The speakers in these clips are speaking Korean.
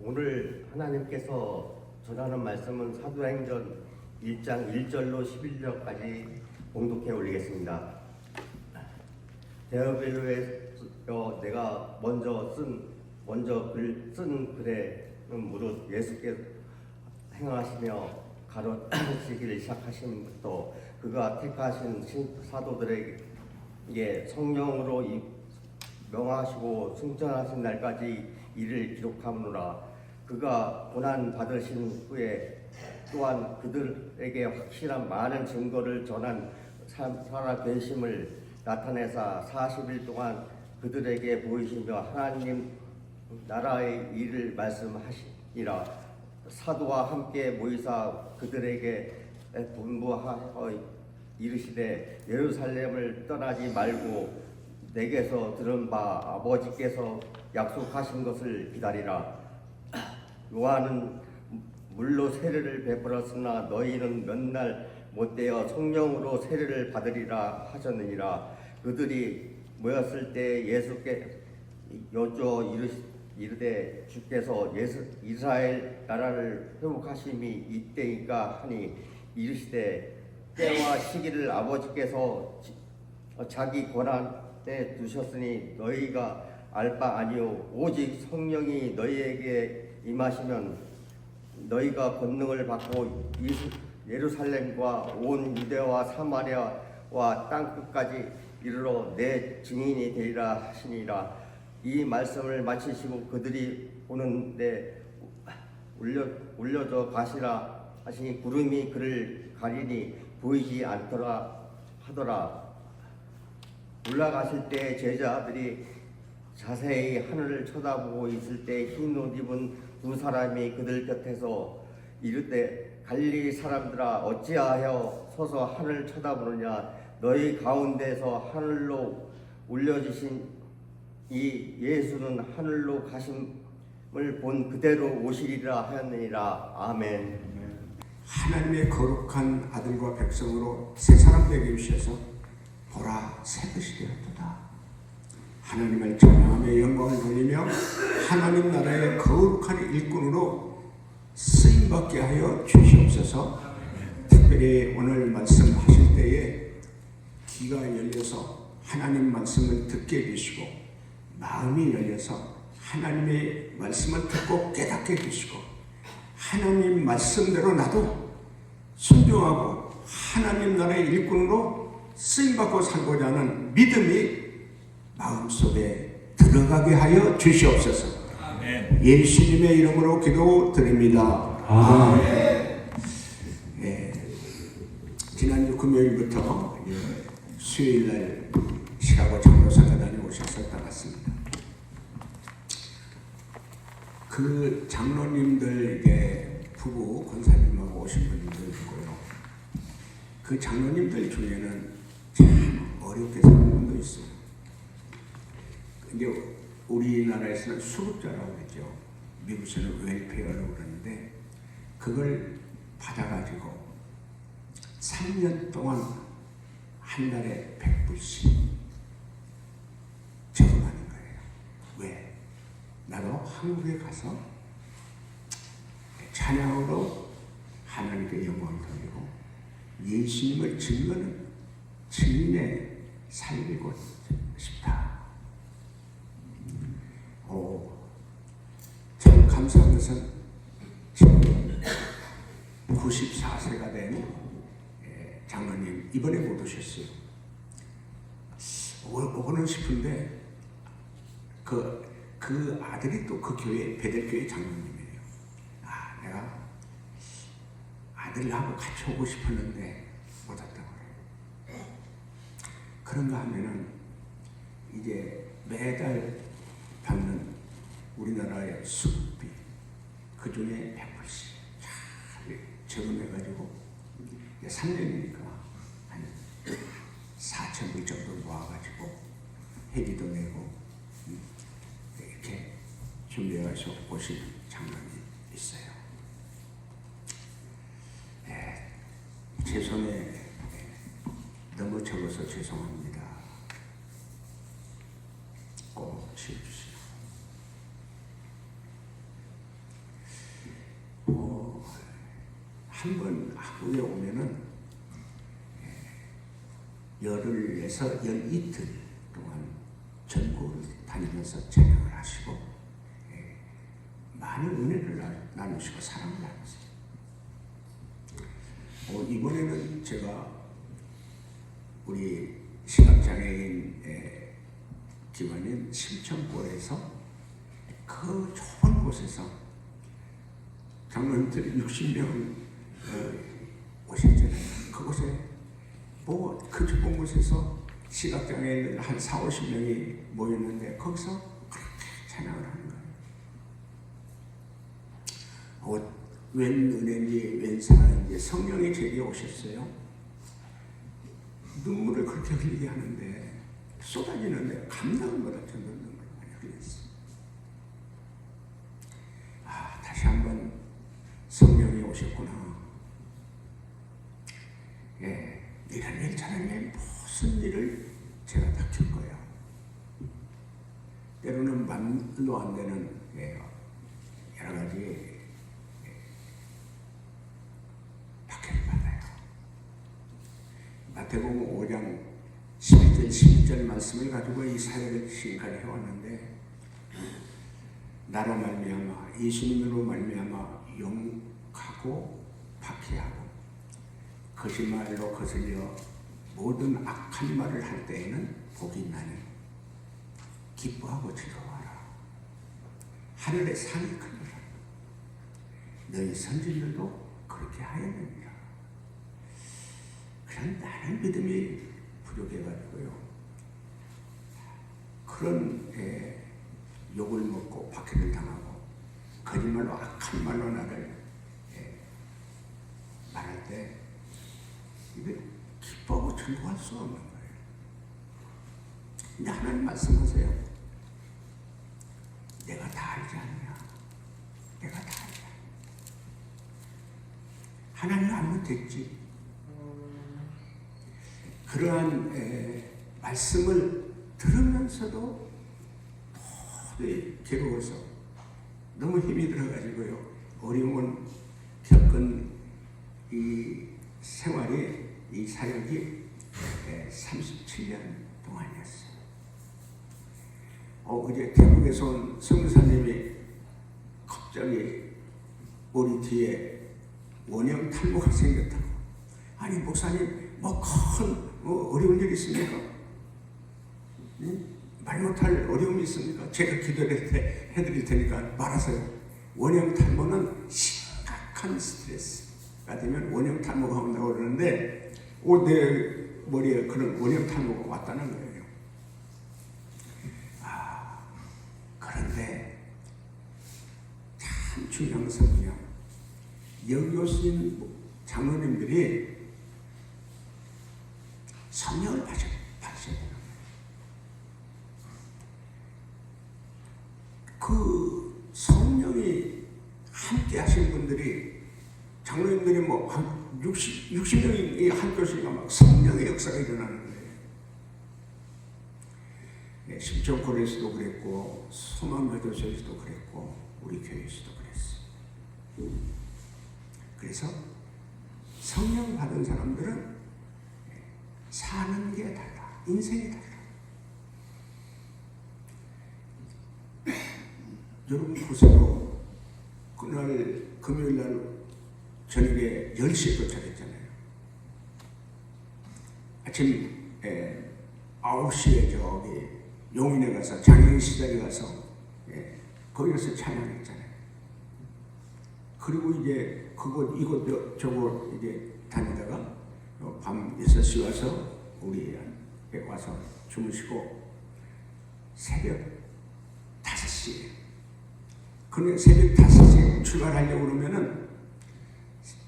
오늘 하나님께서 전하는 말씀은 사도행전 1장 1절로 11절까지 봉독해 올리겠습니다. 데어빌로에 내가 먼저 쓴 글에는 무릇 예수께서 행하시며 가르치기를 시작하심부터 그가 택하신 사도들에게 성령으로 명하시고 승천하신 날까지 이를 기록하노라. 그가 고난 받으신 후에 또한 그들에게 확실한 많은 증거를 전한 살아계심을 나타내사 40일 동안 그들에게 보이시며 하나님 나라의 일을 말씀하시니라. 사도와 함께 모이사 그들에게 분부하여 이르시되 예루살렘을 떠나지 말고 내게서 들은 바 아버지께서 약속하신 것을 기다리라. 요한은 물로 세례를 베풀었으나 너희는 몇 날 못되어 성령으로 세례를 받으리라 하셨느니라. 그들이 모였을 때 예수께 여쭈어 이르되 주께서 이스라엘 나라를 회복하심이 이때이까 하니 이르시되 때와 시기를 아버지께서 자기 권한에 두셨으니 너희가 알 바 아니요 오직 성령이 너희에게 임하시면 너희가 권능을 받고 예루살렘과 온 유대와 사마리아와 땅끝까지 이르러 내 증인이 되리라 하시니라. 이 말씀을 마치시고 그들이 오는데 올려져 가시라 하시니 구름이 그를 가리니 보이지 않더라 하더라. 올라가실 때 제자들이 자세히 하늘을 쳐다보고 있을 때 흰 옷 입은 두 사람이 그들 곁에서 이르되 갈릴리 사람들아 어찌하여 서서 하늘을 쳐다보느냐. 너희 가운데서 하늘로 올려지신 이 예수는 하늘로 가심을 본 그대로 오시리라 하였느니라. 아멘. 하나님의 거룩한 아들과 백성으로 새 사람 되게 주셔서 보라 새 것이 되었도다. 하나님을 찬양하며 영광을 돌리며 하나님 나라의 거룩한 일꾼으로 쓰임받게 하여 주시옵소서. 특별히 오늘 말씀하실 때에 귀가 열려서 하나님 말씀을 듣게 해주시고 마음이 열려서 하나님의 말씀을 듣고 깨닫게 해주시고 하나님 말씀대로 나도 순종하고 하나님 나라의 일꾼으로 쓰임받고 살고자 하는 믿음이 마음속에 들어가게 하여 주시옵소서. 아멘. 예수님의 이름으로 기도드립니다. 아멘. 지난주 금요일부터 수요일날 시카고 장로사가 다녀오셨을 것 같습니다. 그 장로님들 부부 권사님하고 오신 분들도 있고요. 그 장로님들 중에는 참 어렵게 사는 분도 있어요. 이제 우리나라에서는 수급자라고 그러죠. 미국에서는 웰페어라고 그러는데 그걸 받아가지고 3년 동안 한 달에 100불씩 적응하는 거예요. 왜? 나도 한국에 가서 찬양으로 하나님께 영광을 돌리고 예수님을 증거하는 증인의 살고 싶다. 참 감사한 것은 지금 94세가 된 장로님 이번에 못 오셨어요. 오고는 싶은데 그 아들이 또 그 교회 베델교회 장로님이에요. 내가 아들하고 같이 오고 싶었는데 못 왔다고 그래요. 그런가 하면은 이제 매달 받는 우리나라의 수급비 그 중에 100불씩 잘 저금해가지고 3년이니까 한 4,000불 정도 모아가지고 회비도 내고 이렇게 준비해서 오신 장면이 있어요. 제 손에 너무 적어서 죄송합니다. 꼭 지어주시오. 한 번 한국에 오면은 열흘에서 12틀 동안 전국을 다니면서 찬양을 하시고 많은 은혜를 나누시고 사랑을 나누세요. 이번에는 제가 우리 시각장애인 기관인 심천골에서 그 좁은 곳에서 장로님들이 60명 오셨잖아요. 그곳에 그 좁은 곳에서 시각장애인들 한 40-50명이 모였는데 거기서 그렇게 찬양을 하는 거예요. 웬 은혜인지 웬 사랑인지 성령이 제게 오셨어요. 눈물을 그렇게 흘리게 하는데 쏟아지는데 감당을 못할 정도로 눈물을 많이 흘렸어요. 다시 한번 성령이 오셨구나. 이런 일 저런 일 무슨 일을 제가 다툴 거야. 때로는 말로 안 되는 여러 가지 박해를 받아요. 마태복음 5장 11절 12절 말씀을 가지고 이 사역을 지금까지 해왔는데 나로 말미암아 예수님으로 말미암아 욕하고 박해하고 거짓말로 거슬려 모든 악한 말을 할 때에는 복이 있나니 기뻐하고 즐거워하라. 하늘의 상이 크니라. 너희 선진들도 그렇게 하였느니라. 그냥 나는 믿음이 부족해가지고요. 그런 욕을 먹고 박해를 당하고 거짓말로 악한 말로 나를 말할 때 이게 기뻐하고 즐거워할 수 없는 거예요. 근데 하나님 말씀하세요. 내가 다 알지 않냐? 내가 다 알지 않냐? 하나님 알면 됐지. 그러한 말씀을 들으면서도 도저히 괴로워서 너무 힘이 들어가지고요. 어려움을 겪은 이 생활이, 이 사역이 37년 동안이었어요. 어제 태국에서 온 성교사님이 갑자기 우리 뒤에 원형 탈모가 생겼다고. 아니 목사님 뭐 큰 어려운 일 있습니까? 말 못할 어려움이 있습니까? 제가 기도를 해드릴 테니까 말하세요. 원형 탈모는 심각한 스트레스가 되면 원형 탈모가 온다고 그러는데 내 머리에 그런 원형 탈모가 왔다는 거예요. 그런데 참 중요한 것은 뭐냐? 여기 오신 장로님들이 성령을 받으셔야 되는 거예요. 그 성령이 함께 하신 분들이 장로님들이 뭐 한 60명이 함께 오시니까 막 성령의 역사가 일어나는 거예요. 심정골에서도 그랬고 소망교도소에서도 그랬고 우리 교회에서도 그랬어요. 그래서 성령 받은 사람들은 사는 게 달라. 인생이 달라. 여러분 보세요. 그날 금요일날 저녁에 10시에 도착했잖아요. 아침 9시에 저기 용인에 가서 장애인 시절에 가서 거기서 찬양했잖아요. 그리고 이제 그곳 이곳 저곳 이제 다니다가 밤 6시 와서 우리에 와서 주무시고 새벽 5시에 그러니까 새벽 5시에 출발하려고 그러면은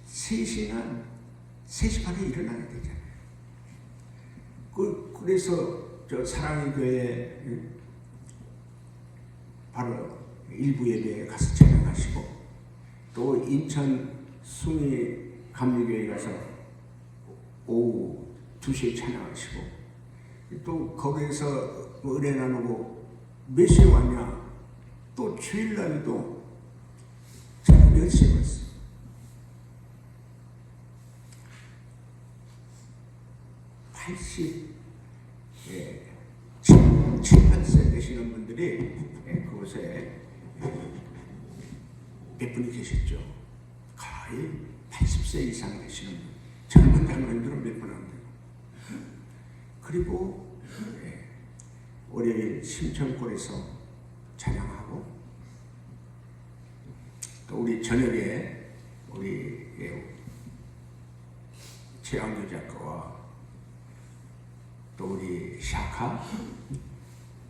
3시 반에 일어나야 되잖아요. 그래서 저 사랑의 교회 바로 일부 예배에 가서 찬양하시고 또 인천 숭이 감리교회 가서 오후 2시에 찬양하시고 또 거기에서 은혜 나누고 몇 시에 왔냐? 또 주일날도 저녁 10시에 왔어요. 87세 되시는 분들이 그곳에 몇 분이 계셨죠. 거의 80세 이상 되시는 분, 젊은 장로님들은 몇 분 안 되고. 그리고 월요일 심천골에서 찬양하고, 또 우리 저녁에 우리 최양조 작가와 또 우리 샤카,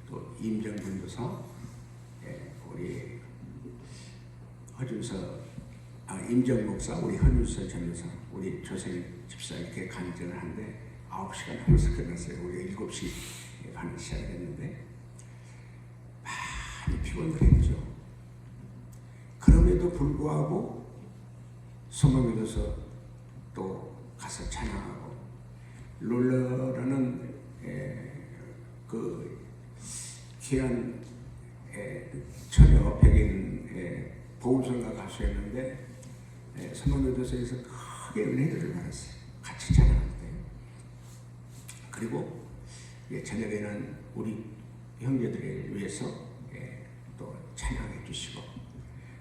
또 임정근 교사, 우리 임정 목사, 우리 헌윤서 전도사, 우리 조생 집사 이렇게 간증을 하는데 9시간 하면서 끝났어요. 우리 7시 반에 시작했는데 많이 피곤했죠. 그럼에도 불구하고 소망교도소 또 가서 찬양하고, 롤러라는 그 귀한 처녀 백인 보훈성가 가수였는데 소망교도소에서 크게 은혜들을 받았어요. 같이 찬양할 때. 그리고 저녁에는 우리 형제들을 위해서 또 찬양해 주시고,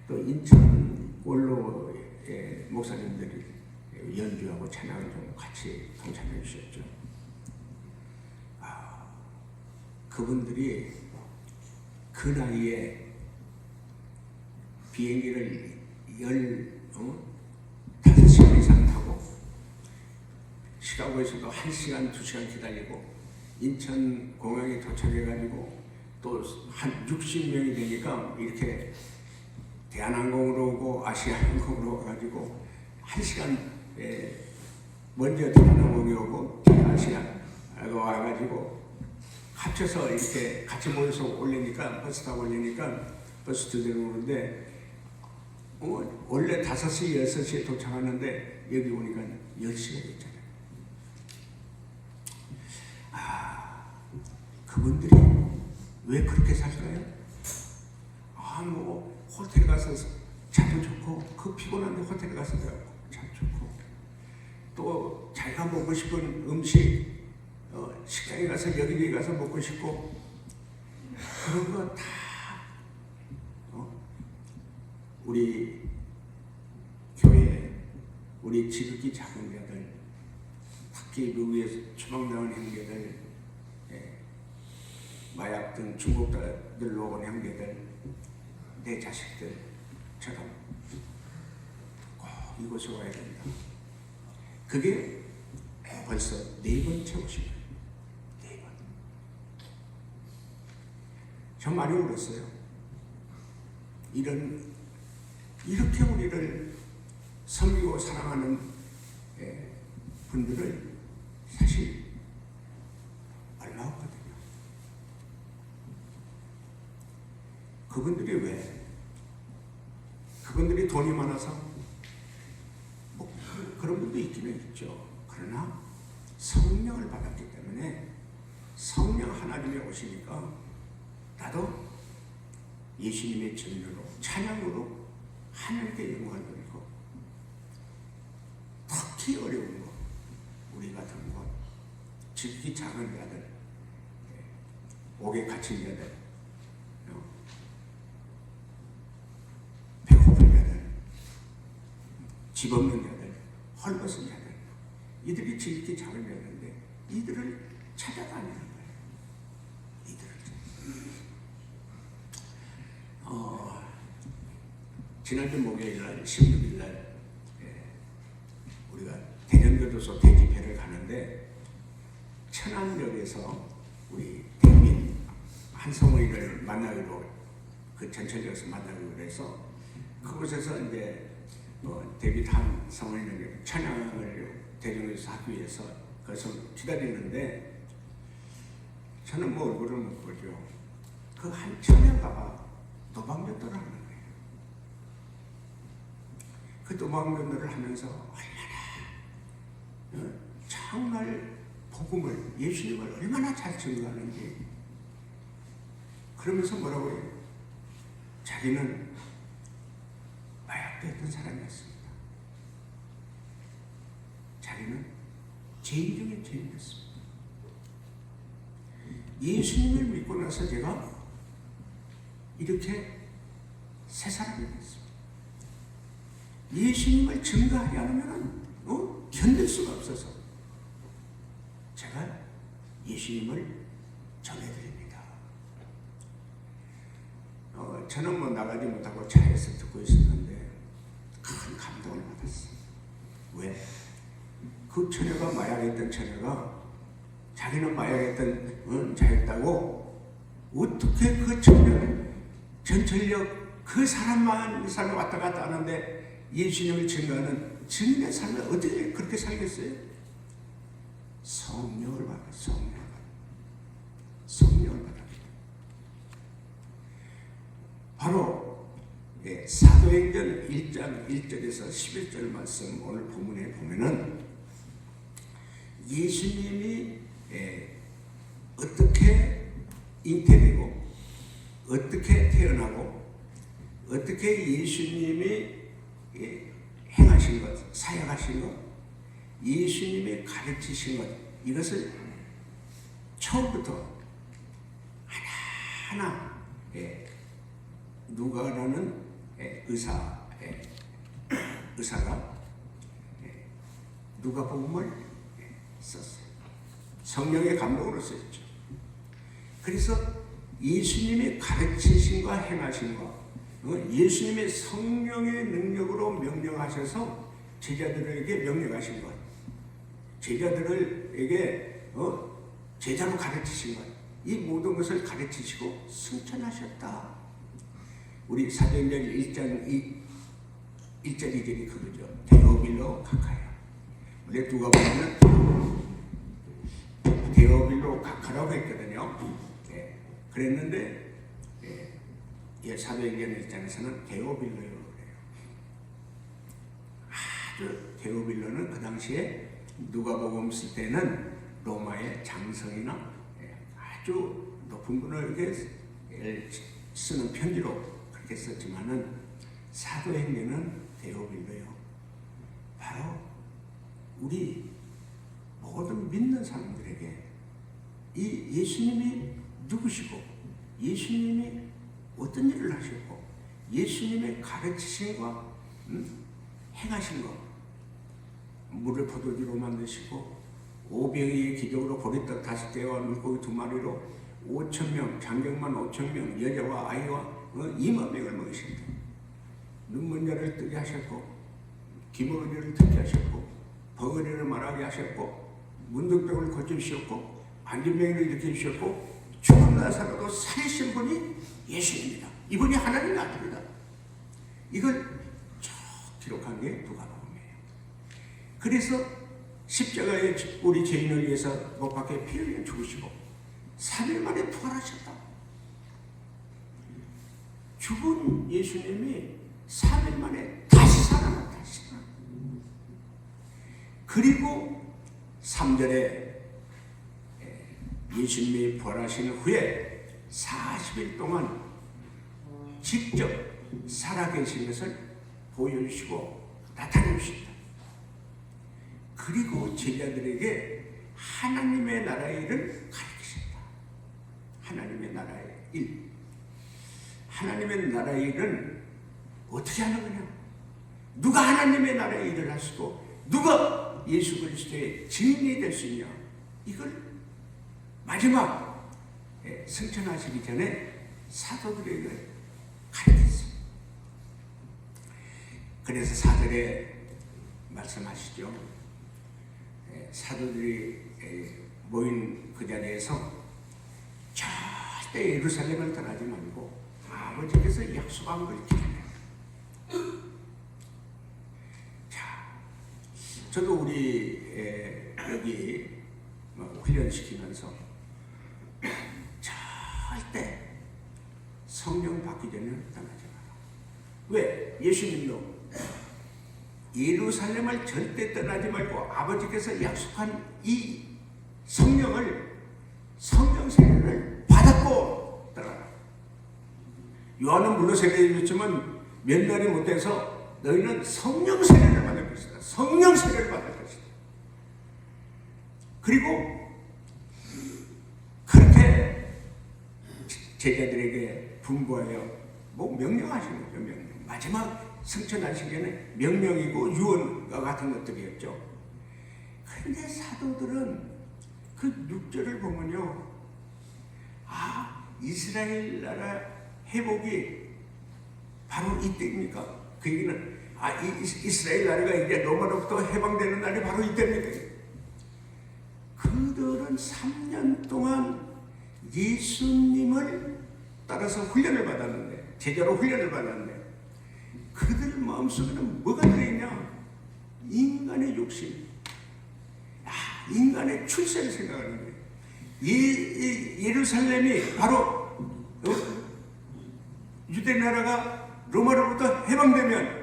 또 인천 원로 목사님들이 연주하고 찬양을 좀 같이 동참해 주셨죠. 그분들이 그 나이에 비행기를 15시간 이상 타고 시카고에서도 1시간, 2시간 기다리고 인천 공항에 도착해가지고 또 한 60명이 되니까 이렇게 대한항공으로 오고 아시아항공으로 와가지고 1시간 먼저 대한항공이 오고 아시아가 와가지고 합쳐서 이렇게 같이 모여서 올리니까, 버스 타고 올리니까 버스 두 대로 오는데 원래 5시, 6시에 도착하는데 여기 오니까 10시가 됐잖아요. 그분들이 왜 그렇게 살까요? 뭐 호텔 가서 잠도 좋고, 그 피곤한데 호텔 가서 잠 좋고, 또 자기가 먹고 싶은 음식 식당에 가서 여기저기 가서 먹고 싶고, 그런 거 다 우리 교회, 우리 지극히 작은 자들, 특히 그 위에서 추방당한 형제들, 마약 등 중국들로 온 형제들, 내 자식들처럼 꼭 이곳에 와야 된다. 그게 벌써 4번째 오신 거예요. 4번. 저 많이 울었어요. 이렇게 우리를 섬기고 사랑하는 분들을 사실 얼마 없거든요. 그분들이 왜? 그분들이 돈이 많아서? 뭐 그런 분도 있기는 있죠. 그러나 성령을 받았기 때문에 성령 하나님이 오시니까 나도 예수님의 전율로, 찬양으로 하나님께 영광을 돌리고, 특히 어려운 것, 우리 같은 것, 지극히 작은 자들, 옥에 갇힌 자들, 배고픈 자들, 집 없는 자들, 헐벗은 자들, 이들이 지극히 작은 자들인데 이들을 찾아다니는 거예요. 지난주 목요일날 16일날 우리가 대전교도소 대집회를 가는데 천안역에서 우리 대민 한성의를 만나기로, 그 전철역에서 만나기로 해서 그곳에서 이제 데빗 한성의는 찬양을 대전교도소 하기 위해서 거기서 기다리는데 저는 뭐 얼굴을 못 보죠. 그 한 처녀가 도박면도를 하는 거예요. 그 도박면도를 하면서 얼마나 정말 복음을, 예수님을 얼마나 잘 증거하는지, 그러면서 뭐라고 해요? 자기는 마약도 했던 사람이었습니다. 자기는 죄인 중에 죄인이었습니다. 예수님을 믿고 나서 제가 이렇게 새 사람이 됐습니다. 예수님을 증거하지 않으면 견딜 수가 없어서 제가 예수님을 전해드립니다. 저는 뭐 나가지 못하고 차에서 듣고 있었는데 큰 감동을 받았어요. 왜? 그 처녀가 마약했던 처녀가 자기는 마약했던 자였다고 어떻게 그 처녀를 전철역 그 사람만 삶에 왔다 갔다 하는데 예수님을 증거하는 증인의 삶을 어떻게 그렇게 살겠어요? 성령을 받아, 성령을 받아. 바로 사도행전 1장 1절에서 11절 말씀 오늘 본문에 보면은 예수님이 어떻게 잉태되고 어떻게 태어나고 어떻게 예수님이 행하신 것, 사역하신 것, 예수님이 가르치신 것, 이것을 처음부터 하나하나 누가라는 의사가 누가복음을 썼어요. 성령의 감동으로 썼죠. 그래서 예수님이 가르치신과 행하신과 예수님의 성령의 능력으로 명령하셔서 제자들에게 명령하신 것, 제자들에게 제자로 가르치신 것, 이 모든 것을 가르치시고 승천하셨다. 우리 사도행전 1장 1절 2절이 그거죠. 데오빌로 카카야. 우리 누가 보면 데오빌로 카카라고 했거든요. 그랬는데 사도행전 1장에서는 데오빌로라고 그래요. 아주 데오빌로는 그 당시에 누가복음 쓸 때는 로마의 장성이나 아주 높은 분에게 쓰는 편지로 그렇게 썼지만은 사도행전은 데오빌로요. 바로 우리 모든 믿는 사람들에게 이 예수님이 누구시고 예수님이 어떤 일을 하셨고 예수님의 가르치신과 행하신 것, 물을 포도주로 만드시고 5병의 기적으로 보리떡 5개와 물고기 2마리로 5,000명, 장경만 5,000명, 여자와 아이와 2만 명을 먹이신다. 눈먼 자를 뜨게 하셨고 기머른 자를 듣게 하셨고 벙어리를 말하게 하셨고 문둥병을 고쳐주셨고 안진병을 일으켜 주셨고 죽은 나사로도 살리신 분이 예수입니다. 이분이 하나님의 아들이다. 이걸 쭉 기록한 게 누가복음이에요. 그래서 십자가에 우리 죄인을 위해서 못 박혀 피 흘려 죽으시고 3일 만에 부활하셨다. 죽은 예수님이 3일 만에 다시 살아났다. 그리고 3절에 예수님이 부활하신 후에 40일 동안 직접 살아계신 것을 보여주시고 나타내주신다. 그리고 제자들에게 하나님의 나라의 일을 가르치신다. 하나님의 나라의 일. 하나님의 나라의 일은 어떻게 하는 거냐? 누가 하나님의 나라의 일을 하시고 누가 예수 그리스도의 증인이 될 수 있냐? 이걸 마지막 승천하시기 전에 사도들에게 가르쳤어요. 그래서 사절에 말씀하시죠. 사도들이 모인 그 자리에서 절대 예루살렘을 떠나지 말고 아버지께서 약속한 걸 지켜내라. 자, 저도 우리 여기 훈련시키면서 절대 성령 받기 전에는 떠나지 마라. 왜? 예수님도 예루살렘을 절대 떠나지 말고 아버지께서 약속한 이 성령을 성령 세례를 받았고 떠나라. 요한은 물로 세례해줬지만 몇 날이 못해서 너희는 성령 세례를 받을 것이다. 성령 세례를 받을 것이다. 그리고 그렇게 제자들에게 분부하여 뭐 명령하신 거죠. 명령. 마지막 승천하시기에는 명령이고 유언과 같은 것들이었죠. 그런데 사도들은 그 6절을 보면요, 이스라엘 나라 회복이 바로 이때입니까? 그 얘기는 이스라엘 나라가 이제 로마로부터 해방되는 날이 바로 이때입니까? 그들은 3년 동안 예수님을 따라서 훈련을 받았는데, 제자로 훈련을 받았는데, 그들 마음속에는 뭐가 들어있냐? 인간의 욕심, 인간의 출세를 생각하는 거예요. 예루살렘이 바로 유대 나라가 로마로부터 해방되면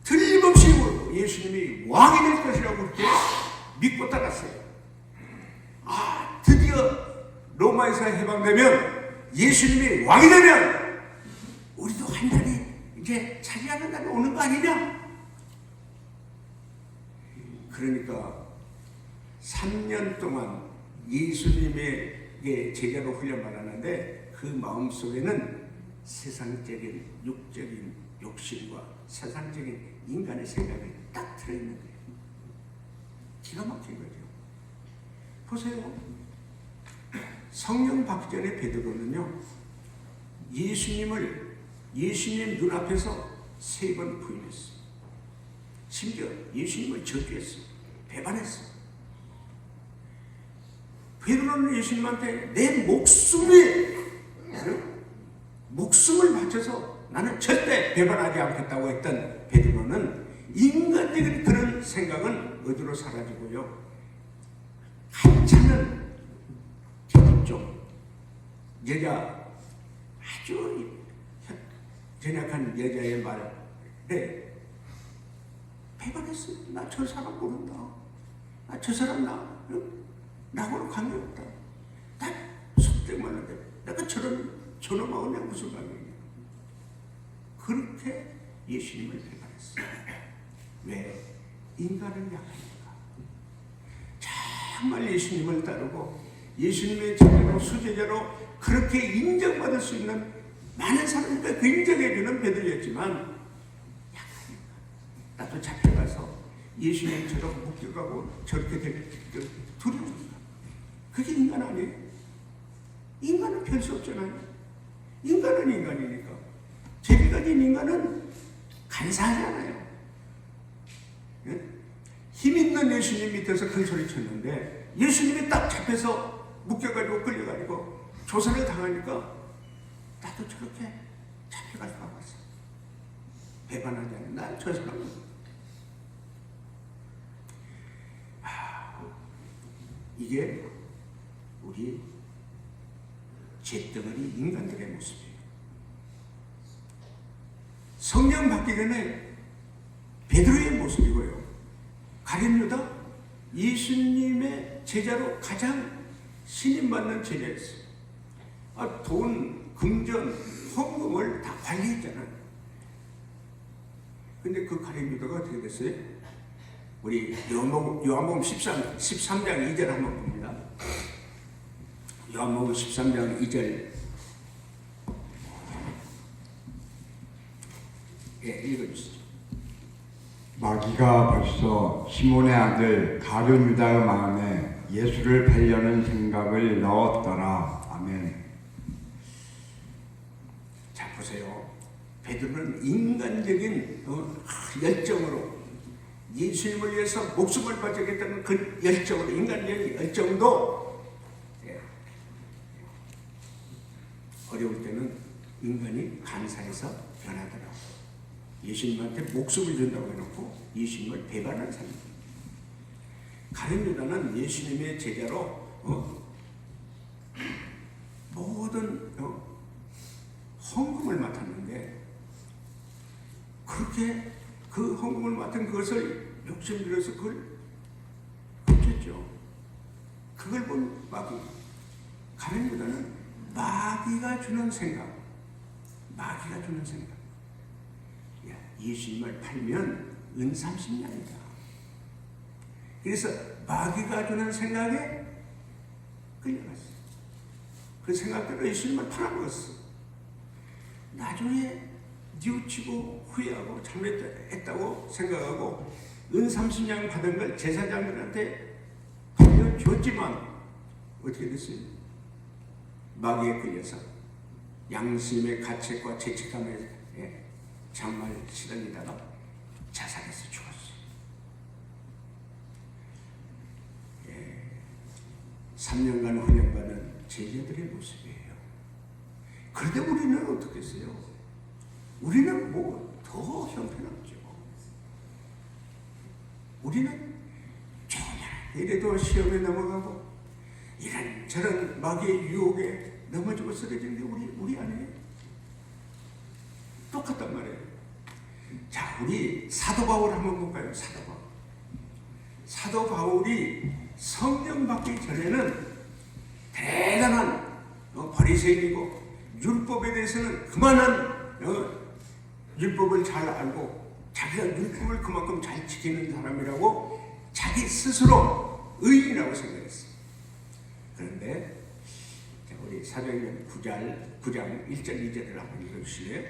틀림없이 예수님이 왕이 될 것이라고 그렇게 믿고 따랐어요. 드디어 로마에서 해방되면, 예수님이 왕이 되면 우리도 한 날이 이제 차지하는 날이 오는 거 아니냐? 그러니까 3년 동안 예수님에게 제자로 훈련받았는데 그 마음속에는 세상적인 육적인 욕심과 세상적인 인간의 생각이 딱 들어있는 거예요. 기가 막힌 거죠. 보세요. 성령 받기 전에 베드로는요, 예수님 눈앞에서 3번 부인했어요. 심지어 예수님을 저주했어요. 배반했어요. 베드로는 예수님한테 내 목숨을 바쳐서 나는 절대 배반하지 않겠다고 했던 베드로는 인간적인 그런 생각은 어디로 사라지고요, 한참은 좀 아주 전약한 여자의 말에 배반했어요. 나 저 사람 모른다. 저 사람 나하고는 관계없다. 나 속되면 하는데 내가 저놈하고 내가 무슨 관계냐. 그렇게 예수님을 배반했어요. 왜? 인간은 약하니까. 정말 예수님을 따르고 예수님의 제자로 수제자로 그렇게 인정받을 수 있는 많은 사람들과 그 인정해주는 베드로였지만 약하니까. 나도 잡혀가서 예수님처럼 묶여가고 저렇게 될 두려우니까. 그게 인간 아니에요? 인간은 별 수 없잖아요. 인간은 인간이니까. 죄를 가진 인간은 간사하잖아요. 예? 힘 있는 예수님 밑에서 큰 소리 쳤는데 예수님이 딱 잡혀서 묶여가지고 끌려가지고 조사를 당하니까 나도 저렇게 잡혀가지고 왔어. 배반하지 않아. 난 저 사람은. 이게 우리 잿덩어리 인간들의 모습이에요. 성령 받기 전에 베드로의 모습이고요. 가룟 유다, 예수님의 제자로 가장 신임받는 제자였어요. 돈, 금전, 헌금을 다 관리했잖아요. 근데 그 가룟 유다가 어떻게 됐어요? 우리 요한복음 13장 2절 한번 봅니다. 요한복음 13장 2절 읽어주시죠. 마귀가 벌써 시몬의 아들 가룟 유다의 마음에 예수를 뵈려는 생각을 넣었더라. 아멘. 자 보세요. 베드로는 인간적인 열정으로 예수님을 위해서 목숨을 바치겠다는 그 열정으로, 인간적인 열정도 어려울 때는 인간이 간사해서 변하더라고요. 예수님한테 목숨을 준다고 해놓고 예수님을 배반하는 사람입니다. 가룟 유다는 예수님의 제자로 모든 헌금을 맡았는데 그렇게 그 헌금을 맡은 그것을 욕심들여서 그걸 훔쳤죠. 그걸 본 마귀. 가룟 유다는 마귀가 주는 생각. 예수님을 팔면 은 30냥이다. 그래서 마귀가 주는 생각에 끌려갔어요. 그 생각대로 예수님을 팔아먹었어. 나중에 뉘우치고 후회하고 잘못했다고 생각하고 은 30냥 받은 걸 제사장들한테 돌려줬지만 어떻게 됐어요? 마귀에 끌려서 양심의 가책과 죄책감에 정말 시달리다가 자살해서 죽었어요. 3년간 훈련받은 제자들의 모습이에요. 그런데 우리는 어떻게 했어요? 우리는 뭐 더 형편없죠. 우리는 정말 이래도 시험에 넘어가고 이런저런 마귀의 유혹에 넘어지고 쓰러지는 게 우리 아니에요? 똑같단 말이에요. 자, 우리 사도 바울 한번 볼까요? 사도 바울이 성령 받기 전에는 대단한 바리새인이고 율법에 대해서는 그만한 율법을 잘 알고 자기가 율법을 그만큼 잘 지키는 사람이라고 자기 스스로 의인이라고 생각했어요. 그런데 우리 사도행전 9장 1절 2절을 한번 읽어주실래요?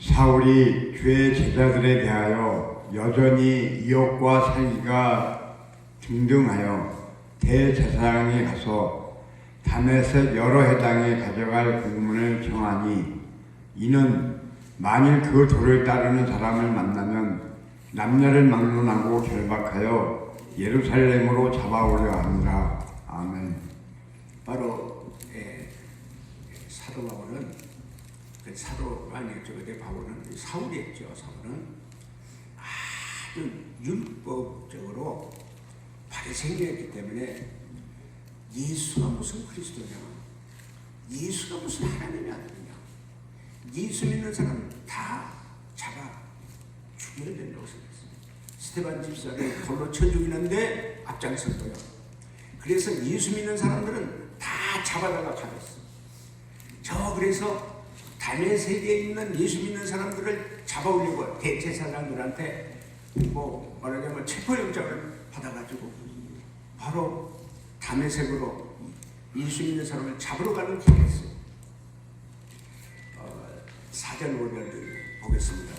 사울이 주의 제자들에 대하여 여전히 이욕과 살기가 등등하여 대제사장에 가서 다메섹 여러 회당에 가져갈 공문을 정하니 이는 만일 그 도를 따르는 사람을 만나면 남녀를 막론하고 결박하여 예루살렘으로 잡아오려 하느라. 아멘. 바로 사도 바울은 그 사도가 아니었죠. 그때 바울은 사울이었죠. 사울은 아주 율법적으로 바리새인이었기 때문에 예수가 무슨 그리스도냐, 예수가 무슨 하나님이 아니냐, 예수 믿는 사람 다 잡아 죽여야 된다고 생각했어요. 스테반 집사를 돌로 쳐 죽이는데 앞장섰고요. 그래서 예수 믿는 사람들은 다 잡아다가 가렸어. 그래서 다메섹에 있는 예수 믿는 사람들을 잡아오려고 대제사장들한테 말하자면 체포영장을 받아가지고 바로 다메섹으로 예수 믿는 사람을 잡으러 가는 길이었어요. 4절 5절을 보겠습니다.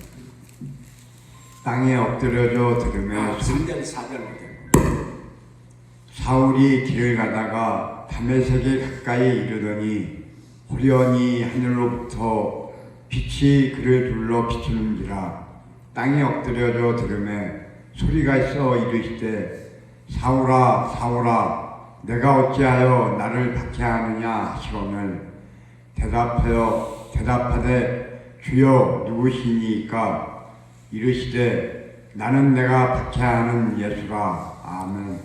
땅에 엎드려져 들으며 3절 4절 5절. 사울이 길을 가다가 다메섹에 가까이 이르더니 호련히 하늘로부터 빛이 그를 둘러 비추는지라. 땅에 엎드려져 들으매 소리가 있어 이르시되 사울아 사울아 내가 어찌하여 나를 박해하느냐 하시거늘 대답하되 주여 누구시니까 이르시되 나는 내가 박해하는 예수라. 아멘.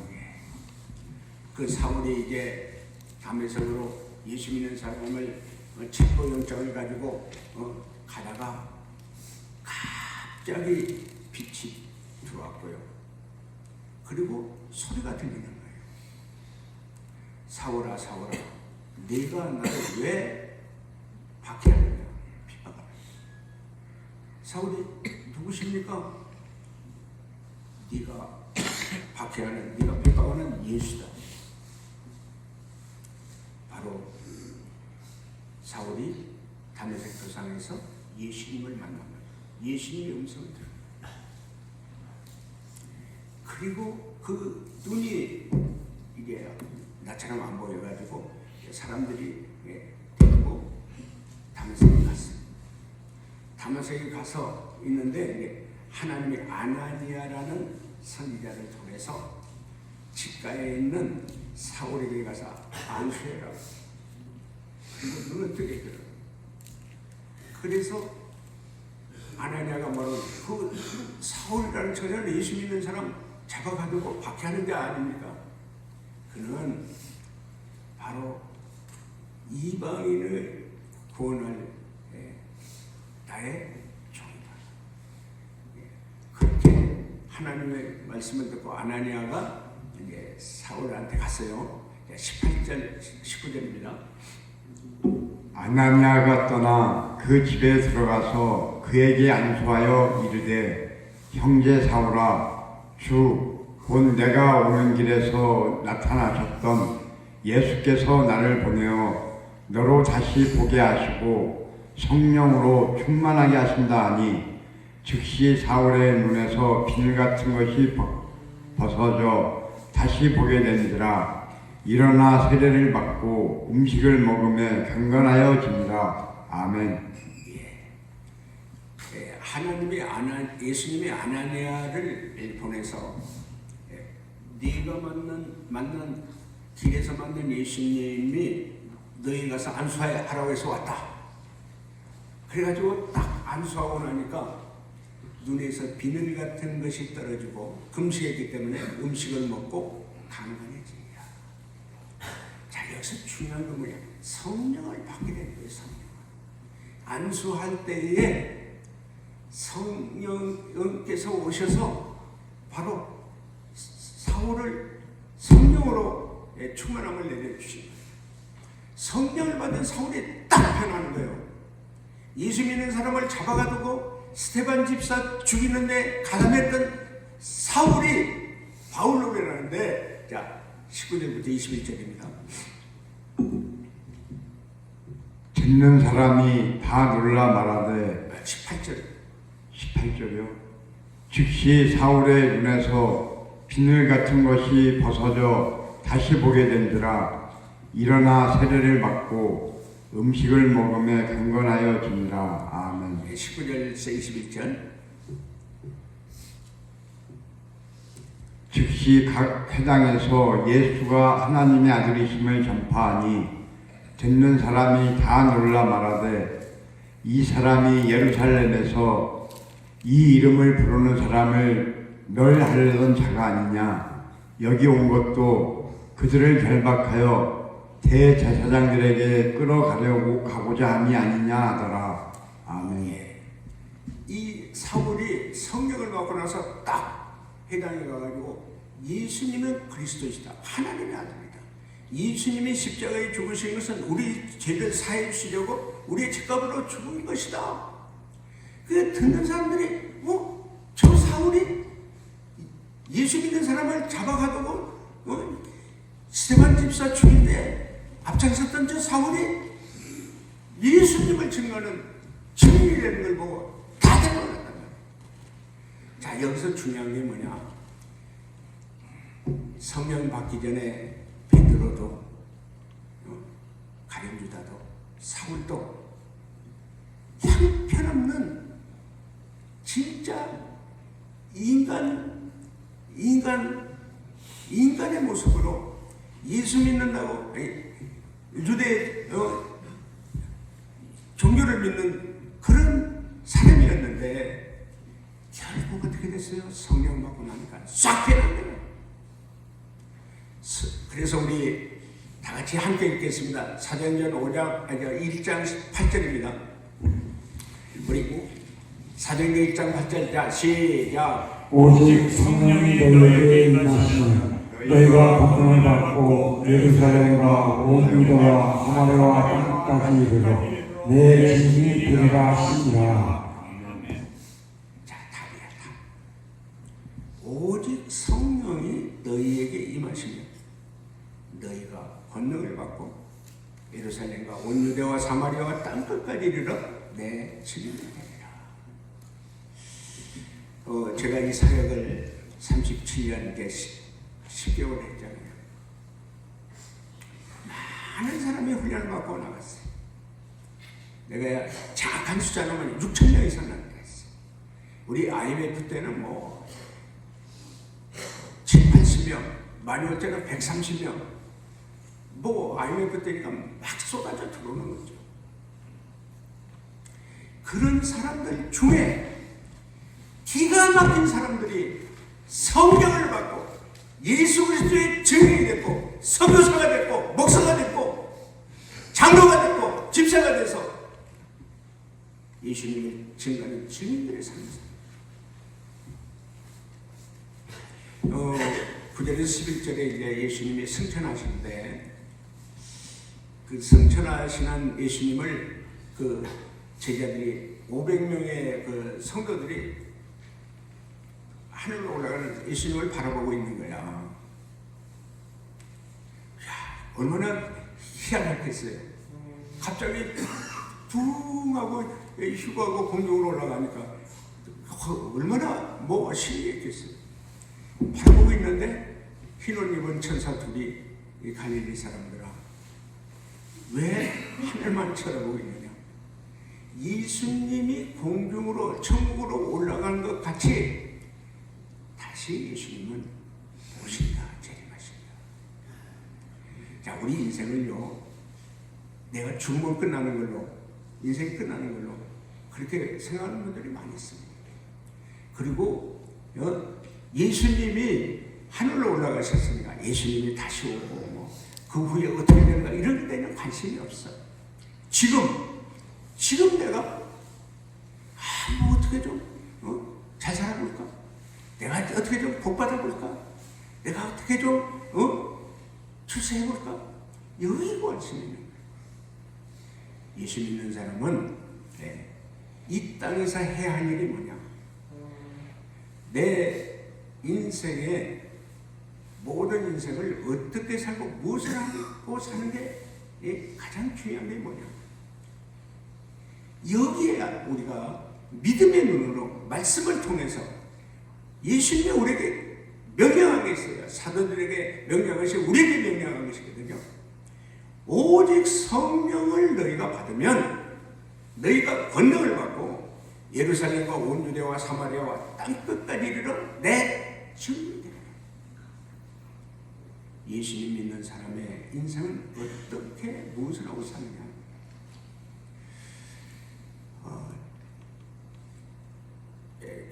그 사울이 이제 다메섹으로 예수 믿는 사람을 체포영장을 가지고 가다가 갑자기 빛이 들어왔고요. 그리고 소리가 들리는 거예요. 사울아 사울아 네가 나를 왜 박해하느냐, 핍박하느냐. 사울이 누구십니까? 네가 박해하는, 네가 핍박하는 예수다. 바로 사울이 다메섹 도상에서 예수님을 만난 거예요. 예수님의 음성을 들어요. 그리고 그 눈이 이게 나처럼 안 보여가지고 사람들이 데리고 다메섹에 갔어요. 다메섹에 가서 있는데 하나님의 아나니아라는 선지자를 통해서 집가에 있는 사울에게 가서 안수해라. 그리고 눈을 뜨게 들어요. 그래서 아나니아가 뭐라고, 그 사울이라는 저자는 예수 믿는 사람 잡아가지고 박해하는 게 아닙니까? 그는 바로 이방인을 구원할 나의 종이다. 그렇게 하나님의 말씀을 듣고 아나니아가 이제 사울한테 갔어요. 18절, 19절입니다. 아나니아가 떠나 그 집에 들어가서 그에게 안수하여 이르되 형제 사울아 주 곧 내가 오는 길에서 나타나셨던 예수께서 나를 보내어 너로 다시 보게 하시고 성령으로 충만하게 하신다 하니 즉시 사울의 눈에서 비늘 같은 것이 벗어져 다시 보게 된지라. 일어나 세례를 받고 음식을 먹으며 경건하여 진다. 아멘. 예수님이 아나니아를 보내서 네가 만난 길에서 만난 예수님이 너희 가서 안수하라고 해서 왔다. 그래가지고 딱 안수하고 나니까 눈에서 비늘 같은 것이 떨어지고 금식했기 때문에 음식을 먹고 강건해지니라. 자, 여기서 중요한 건 뭐냐? 성령을 받게 된 거예요. 성령. 안수할 때에 성령께서 오셔서 바로 사울을 성령으로 충만함을 내려주신 거예요. 성령을 받은 사울이 딱 변하는 거예요. 예수 믿는 사람을 잡아가두고 스테반 집사 죽이는데 가담했던 사울이 바울로 변하는데, 자 19절부터 21절입니다. 듣는 사람이 다 놀라 말하되 18절이요. 즉시 사울의 눈에서 비늘 같은 것이 벗어져 다시 보게 된지라. 일어나 세례를 받고 음식을 먹으며 경건하여 지니라. 아멘. 19절에서 21절. 즉시 각 회당에서 예수가 하나님의 아들이심을 전파하니 듣는 사람이 다 놀라 말하되 이 사람이 예루살렘에서 이 이름을 부르는 사람을 널 하려던 자가 아니냐. 여기 온 것도 그들을 결박하여 대제사장들에게 끌어가려고 가고자 함이 아니냐 하더라. 아멘. 이 사울이 성령을 받고 나서 딱 회당에 가가지고 예수님은 그리스도시다. 하나님의 아들이다. 예수님이 십자가에 죽으신 것은 우리 죄를 사해 주시려고 우리의 죄값으로 죽은 것이다. 그 듣는 사람들이 저 사울이 예수 믿는 사람을 잡아가두고 스테반 집사 죽인데 앞장섰던 저 사울이 예수님을 증거하는 증인이라는 걸 보고 다 데려왔단 말이에요. 자, 여기서 중요한 게 뭐냐? 성령 받기 전에 베드로도 가룟 유다도 사울도 형편없는 진짜 인간의 모습으로 예수 믿는다고 유대 종교를 믿는 그런 사람이었는데 결국 어떻게 됐어요? 성령 받고 나니까 싹 변한 거예요. 그래서 우리 다 같이 함께 읽겠습니다. 사도행전 1장 8절입니다. 우리 사도행전 1장 8절 자 시작. 오직 성령이 너희에게 임하시면 너희가 복음을 받고 예루살렘과 온 유다와 사마리아와 땅까지 이르러 내 증인이 되리라 하시니라. 자, 답이야, 답. 오직 성령이 너희에게 임하시면 너희가 권능을 받고 예루살렘과 온 유대와 사마리아와 땅끝까지 이르러 내 증인이 되리라. 제가 이 사역을 37년 10개월 했잖아요. 많은 사람이 훈련을 받고 나갔어요. 내가 정확한 숫자로만 6,000명 이상 나갔어요. 우리 IMF 때는 7, 80명, 많이 올 때는 130명. IMF 때니까 막 쏟아져 들어오는 거죠. 그런 사람들 중에 기가 막힌 사람들이 성령을 받고 예수 그리스도의 증인이 됐고 선교사가 됐고 목사가 됐고 장로가 됐고 집사가 돼서 예수님을 증거하는 증인들의 삶이었어요. 9절에서 11절에 이제 예수님이 승천하시는데 그 승천하시는 예수님을 그 제자들이 500명의 그 성도들이 하늘로 올라가는 예수님을 바라보고 있는 거야. 야, 얼마나 희한했겠어요. 갑자기 붕하고 휴가하고 공중으로 올라가니까 얼마나 뭐가 신기했겠어요. 바라보고 있는데 흰 옷 입은 천사 둘이 이 갈릴리 사람들아 왜 하늘만 쳐다보고 있느냐. 예수님이 공중으로 천국으로 올라가는 것 같이 다시 예수님은 오신다, 재림하신다. 자, 우리 인생을요, 내가 죽으면 끝나는 걸로, 인생이 끝나는 걸로 그렇게 생각하는 분들이 많이 있습니다. 그리고 예수님이 하늘로 올라가셨으니까 예수님이 다시 오고 뭐 그 후에 어떻게 되는가 이런 데는 관심이 없어. 지금 내가 뭐 어떻게 좀 잘 살아볼까? 내가 어떻게 좀 복 받아볼까? 내가 어떻게 좀 출세해볼까? 여기 관심이 있는 거예요. 예수 믿는 사람은 이 땅에서 해야 할 일이 뭐냐? 내 인생의 모든 인생을 어떻게 살고 무엇을 하고 사는 게 가장 중요한 게 뭐냐? 여기에 우리가 믿음의 눈으로 말씀을 통해서 예수님이 우리에게 명령한 게 있어요. 사도들에게 명령한 것이 우리에게 명령한 것이거든요. 오직 성령을 너희가 받으면 너희가 권능을 받고 예루살렘과 온 유대와 사마리아와 땅끝까지 이르러 내 증인이 되리라. 예수님 믿는 사람의 인생은 어떻게 무엇을 하고 사느냐?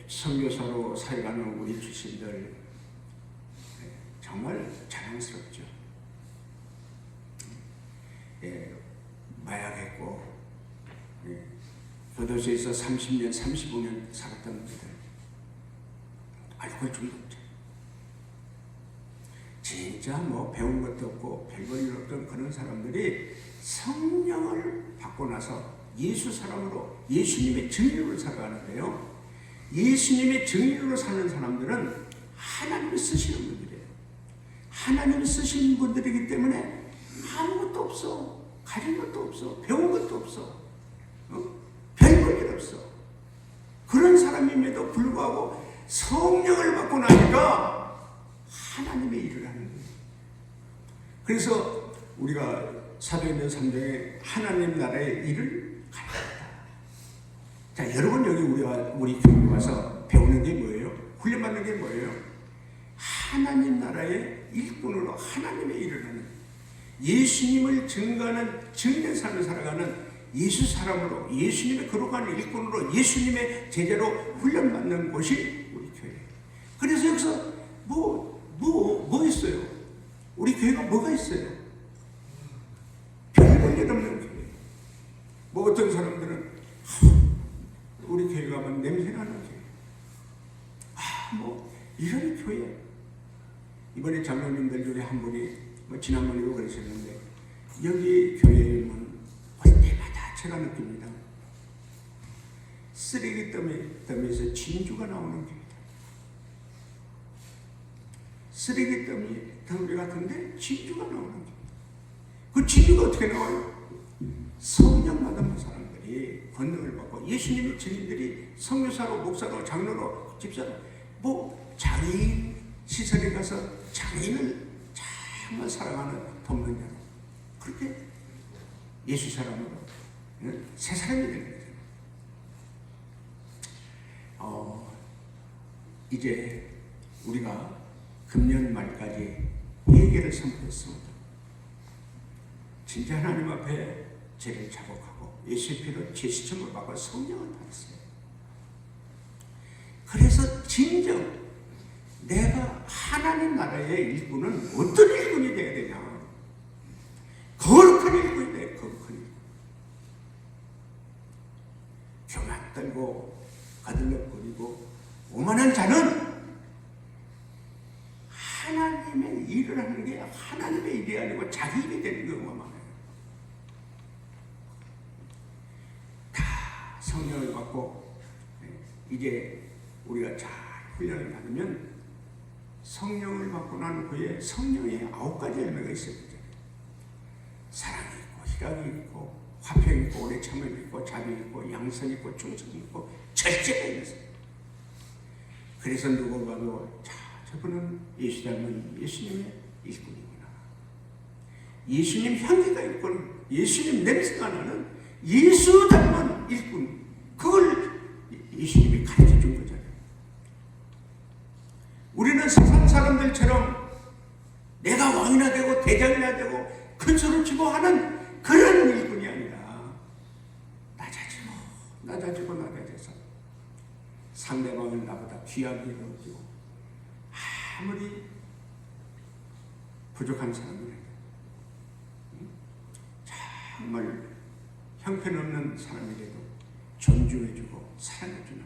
선교사로 살아가는 우리 주신들 정말 자랑스럽죠. 마약했고 교도소에서 30년, 35년 살았던 분들, 알코올 중독자, 진짜 뭐 배운 것도 없고 별볼 일 없던 그런 사람들이 성령을 받고 나서 예수 사람으로 예수님의 증인으로 살아가는데요. 예수님의 증인으로 사는 사람들은 하나님이 쓰시는 분들이에요. 하나님이 쓰시는 분들이기 때문에 아무것도 없어. 가진 것도 없어. 배운 것도 없어. 별볼 일 없어. 그런 사람임에도 불구하고 성령을 받고 나니까 하나님의 일을 하는 거예요. 그래서 우리가 사도행전 3장에 하나님 나라의 일을 가르쳤다. 자, 여러분 여기 우리 교회 와서 배우는 게 뭐예요? 훈련받는 게 뭐예요? 하나님 나라의 일꾼으로 하나님의 일을 하는, 예수님을 증거하는 증인의 살아가는 예수 사람으로, 예수님의 거룩한 일꾼으로, 예수님의 제자로 훈련받는 곳이 우리 교회예요. 그래서 여기서 뭐 있어요? 우리 교회가 뭐가 있어요? 별볼 일 없는 교회. 뭐 어떤 사람들은 우리 교회 가면 냄새나는 교회. 뭐 이런 교회. 이번에 장로님들 중에 한 분이 지난번에도 그러셨는데, 여기 교회에 오면 올 때마다 제가 느낍니다. 쓰레기 더미에서 진주가 나오는 교회다. 쓰레기 더미 같은데 진주가 나오는 교회. 그 진주가 어떻게 나와요? 성령 받은 사람들이 권능을 받고, 예수님의 증인들이 선교사로, 목사로, 장로로, 집사로, 뭐 장애인 시설에 가서 장애인을 정말 사랑하는 돕는 자로, 그렇게 예수 사람으로 새 사람이 되는 거죠. 이제 우리가 금년 말까지 회개를 선포했습니다. 진짜 하나님 앞에 죄를 자복하고 예수의 피로 제시점을 받고 성령을 받았어요. 그래서 진정 내가 하나님 나라의 일꾼은 어떤 일꾼이 되어야 되냐? 거룩한 일꾼이 돼. 거룩한 일꾼. 교만 떨고 거들럭거리고 오만한 자는 하나님의 일을 하는 게 하나님의 일이 아니고 자기 일이 되는 경우가 많아요. 다 성령을 받고 이제 우리가 잘 훈련을 받으면 성령을 받고 난 후에 성령의 9가지 열매가 있어요. 사랑이 있고 희락이 있고 화평 있고 오래 참음 있고 자비 있고 양선 있고 충성 있고 절제가 있는 사람. 그래서 누구 봐도 자, 저분은 예수 닮은 예수님의 일꾼이구나. 예수님 향기가 있고 예수님 냄새가 나는 예수 닮은 일꾼. 그걸 예수님이 가르쳐 준 거잖아요. 우리는 세상 사람들처럼 내가 왕이나 되고 대장이나 되고 큰 소리를 치고 하는 그런 일꾼이 아니라 낮아져서 상대방을 나보다 귀하게 여기고 아무리 부족한 사람들에게 정말 형편없는 사람에게도 존중해주고 사랑해주는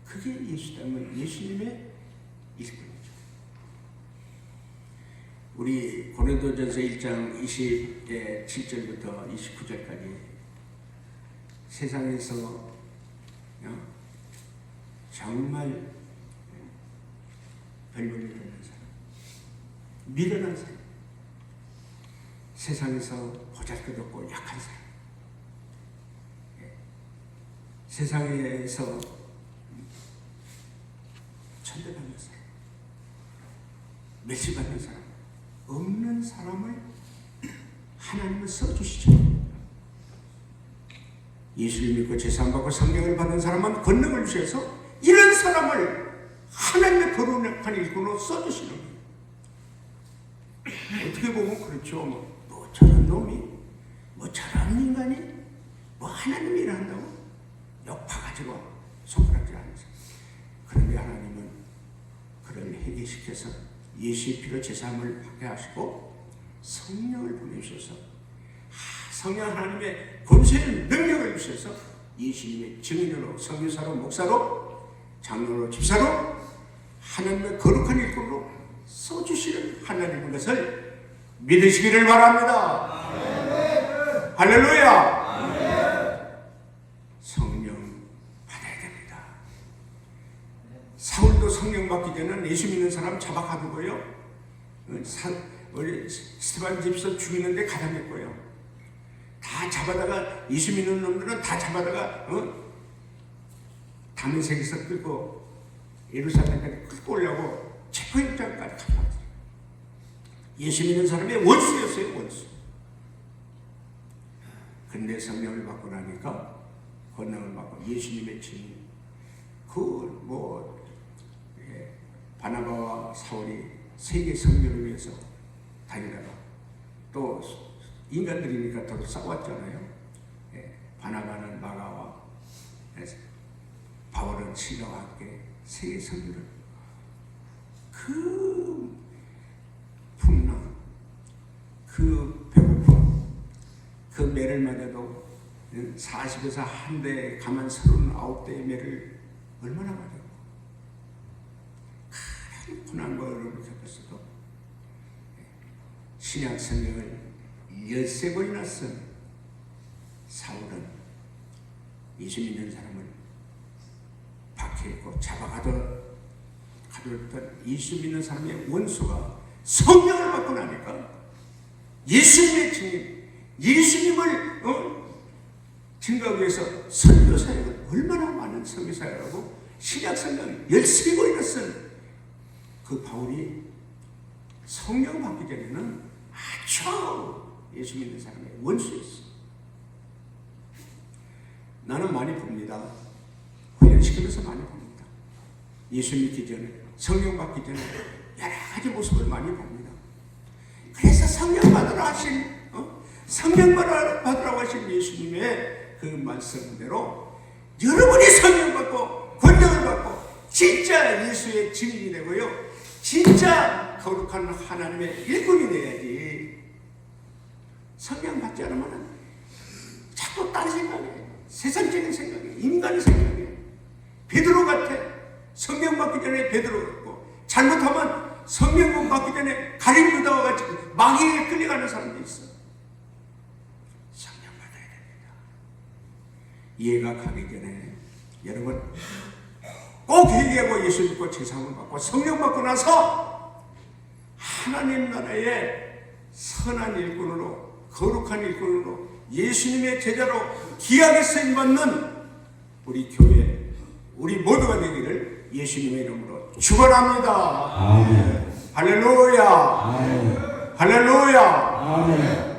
그게 예수 닮은 예수님의 일꾼이죠. 우리 고린도전서 1장 27절부터 29절까지 세상에서 정말 별볼일 없는 사람, 미련한 사람, 세상에서 보잘것없고 약한 사람, 세상에서 천대받는 사람, 멸시받는 사람, 없는 사람을 하나님은 써주시죠. 예수를 믿고 제사함받고 성령을 받는 사람은 권능을 주셔서 이런 사람을 하나님의 거룩한 일꾼으로 써주시는 거예요. 어떻게 보면 그렇죠. 뭐 저런 놈이, 뭐 저런 인간이, 뭐 하나님이 일한다고 욕파가지고 손가락질 하면서. 그런데 하나님은 그를 회개시켜서 예수의 피로 제사함을 받게 하시고 성령을 보내주셔서 성령 하나님의 권세의 능력을 주셔서 예수님의 증인으로 선교사로 목사로 장로로 집사로 하나님의 거룩한 일꾼으로 써주시는 하나님인 것을 믿으시기를 바랍니다. 아멘. 할렐루야. 아멘. 성령 받아야 됩니다. 사울도 성령 받기 전에 예수 믿는 사람 잡아가두고요. 스테반 집에서 죽이는데 가담했고요. 다 잡아다가 예수 믿는 놈들은 다 잡아다가 다메섹에서 끌고 예루살렘까지 끌고 오려고 체포영장까지 가봤어요. 예수 믿는 사람의 원수였어요. 원수. 근데 성령을 받고 나니까 권능을 받고 예수님의 증인 바나바와 사울이 세계 선교를 위해서 다니다가 또 인간들이니까 더 싸웠잖아요. 바나바는 마가와 바울은 시가와 함께 세계 선교를 그 풍랑, 그 배고픔, 그 매를 맞아도 40에서 한 대 가만 39대의 매를 얼마나 맞았고 큰 고난과 어려움을 겪었어도 신약 성경을 13번이나 쓴 사울은 예수 믿는 사람을 박해했고 잡아가던 예수 믿는 사람의 원수가 성령을 받고 나니까 예수님의 증인, 예수님을 증거하기 위해서 선교사역을 얼마나 많은 선교사역을 신약 성경 13번이나 쓴 그 바울이 성령 받기 전에는 아주 예수 믿는 사람의 원수였어. 나는 많이 봅니다. 훈련시키면서 많이 봅니다. 예수 믿기 전에, 성령 받기 전에 여러 가지 모습을 많이 봅니다. 그래서 성령 받으라 받으라고 하신 예수님의 그 말씀대로 여러분이 성령 받고 권능을 받고 진짜 예수의 증인이 되고요. 진짜 거룩한 하나님의 일꾼이 돼야지. 성령 받지 않으면 자꾸 딴 생각에, 세상적인 생각에, 인간의 생각에. 베드로 같아. 성령 받기 전에 베드로 같고, 잘못하면 성령 받기 전에 가룟 유다와 같이 마귀에게 끌려가는 사람도 있어. 성령 받아야 됩니다. 이해가 가기 전에 여러분 꼭 회개하고 예수 믿고 제사함을 받고 성령 받고 나서 하나님 나라의 선한 일꾼으로, 거룩한 일꾼으로 예수님의 제자로 귀하게 쓰임받는 우리 교회, 우리 모두가 되기를 예수님의 이름으로 축원합니다. 아멘. 할렐루야. 아멘. 할렐루야. 아멘.